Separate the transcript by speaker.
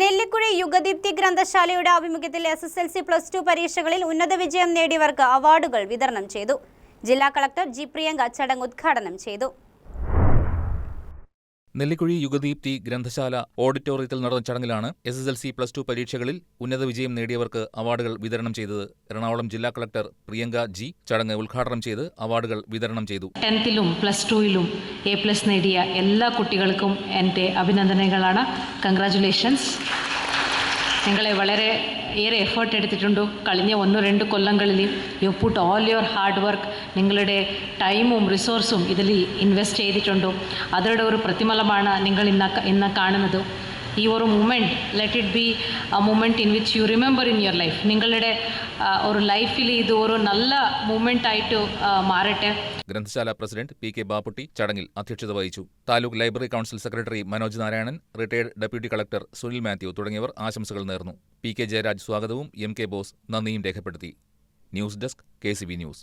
Speaker 1: നെല്ലിക്കുഴി യുഗദീപ്തി ഗ്രന്ഥശാലയുടെ ആഭിമുഖ്യത്തിൽ SSLC+2 പരീക്ഷകളിൽ ഉന്നത വിജയം നേടിയവർക്ക് അവാർഡുകൾ വിതരണം ചെയ്തു. ജില്ലാ കളക്ടർ ജി പ്രിയങ്ക ചടങ്ങ് ഉദ്ഘാടനം ചെയ്തു.
Speaker 2: നെല്ലിക്കുഴി യുഗദീപ്തി ഗ്രന്ഥശാല ഓഡിറ്റോറിയത്തിൽ നടന്ന ചടങ്ങിലാണ് SSLC+2 പരീക്ഷകളിൽ ഉന്നത വിജയം നേടിയവർക്ക് അവാർഡുകൾ വിതരണം ചെയ്തത്. എറണാകുളം ജില്ലാ കളക്ടർ പ്രിയങ്ക ജി ചടങ്ങ് ഉദ്ഘാടനം ചെയ്ത് അവാർഡുകൾ വിതരണം ചെയ്തു.
Speaker 3: 10th-ലും +2-ലും A+ നേടിയ എല്ലാ കുട്ടികൾക്കും എൻ്റെ അഭിനന്ദനങ്ങളാണ്. കൺഗ്രാജുലേഷൻസ്. നിങ്ങളെ ഏറെ എഫേർട്ട് എടുത്തിട്ടുണ്ട്. കഴിഞ്ഞ 1-2 കൊല്ലങ്ങളിൽ you put all your hard work. നിങ്ങളുടെ ടൈമും റിസോഴ്സും ഇതിൽ ഇൻവെസ്റ്റ് ചെയ്തിട്ടുണ്ട്. അതിയുടെ ഒരു പ്രതിഫലമാണ് നിങ്ങൾ ഇന്ന് കാണുന്നത്. ഈ ഒരു moment, let it be a moment in which you remember in your life. നിങ്ങളുടെ ഒരു ലൈഫിൽ ഇത് ഒരു നല്ല മൂമെൻ്റ് ആയിട്ട് മാറട്ടെ.
Speaker 2: ഗ്രന്ഥശാല പ്രസിഡന്റ് PK ബാപ്പുട്ടി ചടങ്ങിൽ അധ്യക്ഷത വഹിച്ചു. Taluk library council secretary Manoj Narayanan, retired deputy collector Sunil Mathew തുടങ്ങിയവർ ആശംസകൾ നേർന്നു. PK ജയരാജ് സ്വാഗതവും MK ബോസ് നന്ദിയും രേഖപ്പെടുത്തി. News desk KCB news.